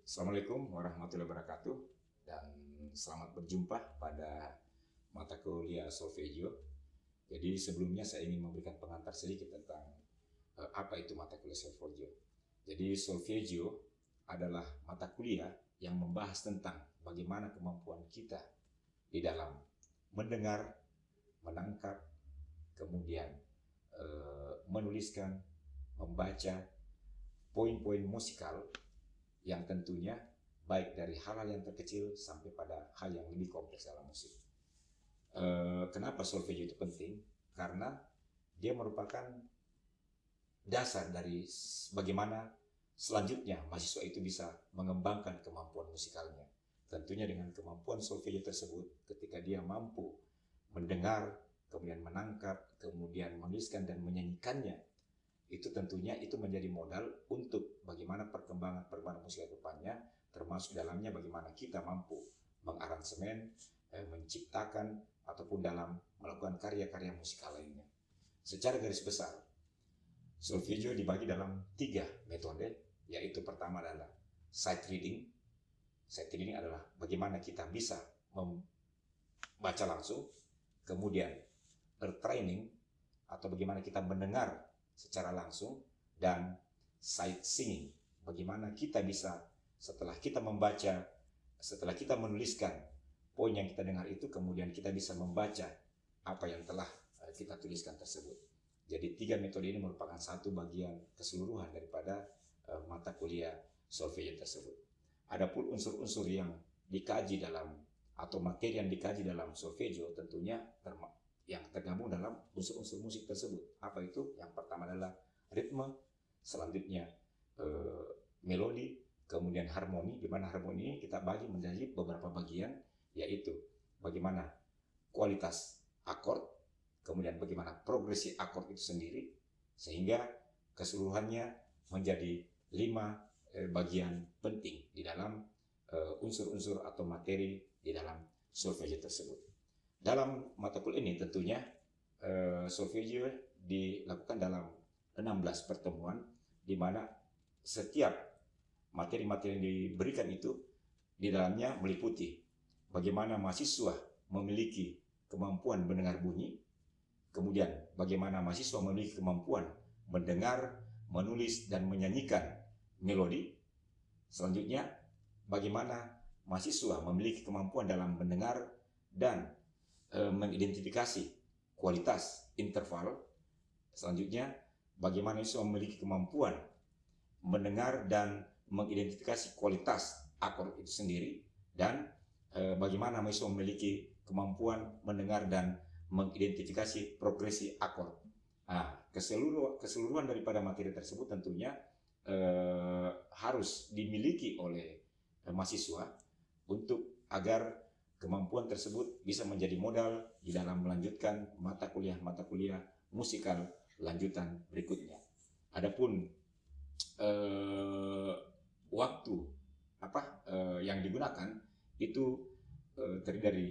Assalamualaikum warahmatullahi wabarakatuh dan selamat berjumpa pada mata kuliah solfeggio. Jadi sebelumnya saya ingin memberikan pengantar sedikit tentang apa itu mata kuliah solfeggio. Jadi solfeggio adalah mata kuliah yang membahas tentang bagaimana kemampuan kita di dalam mendengar, menangkap, kemudian menuliskan, membaca poin-poin musikal yang tentunya baik dari hal-hal yang terkecil sampai pada hal yang lebih kompleks dalam musik. Kenapa solfeggio itu penting? Karena dia merupakan dasar dari bagaimana selanjutnya mahasiswa itu bisa mengembangkan kemampuan musikalnya. Tentunya dengan kemampuan solfeggio tersebut, ketika dia mampu mendengar, kemudian menangkap, kemudian menuliskan dan menyanyikannya, itu tentunya itu menjadi modal untuk bagaimana perkembangan musik ke depannya, termasuk dalamnya bagaimana kita mampu mengaransemen, menciptakan, ataupun dalam melakukan karya-karya musikal lainnya. Secara garis besar, solfeggio dibagi dalam 3 metode, yaitu pertama adalah sight reading. Sight reading adalah bagaimana kita bisa membaca langsung, kemudian ear training, atau bagaimana kita mendengar secara langsung, dan sight singing, bagaimana kita bisa setelah kita membaca, setelah kita menuliskan poin yang kita dengar itu, kemudian kita bisa membaca apa yang telah kita tuliskan tersebut. Jadi 3 metode ini merupakan satu bagian keseluruhan daripada mata kuliah solfeggio tersebut. Adapun unsur-unsur yang dikaji dalam atau materi yang dikaji dalam solfeggio tentunya yang tergabung dalam unsur-unsur musik tersebut. Apa itu? Yang pertama adalah ritme, selanjutnya melodi, kemudian harmoni, di mana harmoni ini kita bagi menjadi beberapa bagian, yaitu bagaimana kualitas akord, kemudian bagaimana progresi akord itu sendiri, sehingga keseluruhannya menjadi 5 bagian penting di dalam unsur-unsur atau materi di dalam solfeggio tersebut. Dalam mata kuliah ini tentunya solfeggio dilakukan dalam 16 pertemuan, di mana setiap materi-materi yang diberikan itu di dalamnya meliputi bagaimana mahasiswa memiliki kemampuan mendengar bunyi, kemudian bagaimana mahasiswa memiliki kemampuan mendengar, menulis, dan menyanyikan melodi. Selanjutnya, bagaimana mahasiswa memiliki kemampuan dalam mendengar dan mengidentifikasi kualitas interval. Selanjutnya, bagaimana mahasiswa memiliki kemampuan mendengar dan mengidentifikasi kualitas akord itu sendiri, dan bagaimana mahasiswa memiliki kemampuan mendengar dan mengidentifikasi progresi akord. Nah, keseluruhan daripada materi tersebut tentunya harus dimiliki oleh mahasiswa untuk agar kemampuan tersebut bisa menjadi modal di dalam melanjutkan mata kuliah musikal lanjutan berikutnya. Adapun waktu yang digunakan itu terdiri dari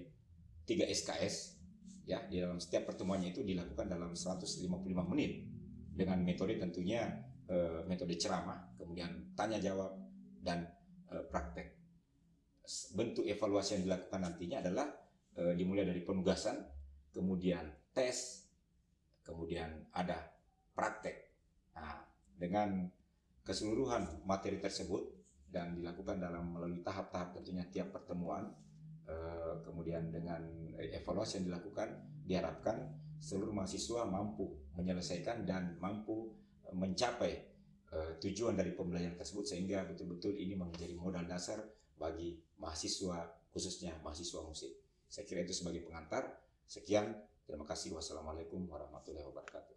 3 SKS, ya. Di dalam setiap pertemuannya itu dilakukan dalam 155 menit dengan metode tentunya metode ceramah, kemudian tanya jawab, dan praktek. Bentuk evaluasi yang dilakukan nantinya adalah dimulai dari penugasan, kemudian tes, kemudian ada praktek. Nah, dengan keseluruhan materi tersebut dan dilakukan melalui tahap-tahap tentunya tiap pertemuan, kemudian dengan evaluasi yang dilakukan, diharapkan seluruh mahasiswa mampu menyelesaikan dan mampu mencapai tujuan dari pembelajaran tersebut, sehingga betul-betul ini menjadi modal dasar bagi mahasiswa, khususnya mahasiswa musik. Saya kira itu sebagai pengantar. Sekian, terima kasih. Wassalamualaikum warahmatullahi wabarakatuh.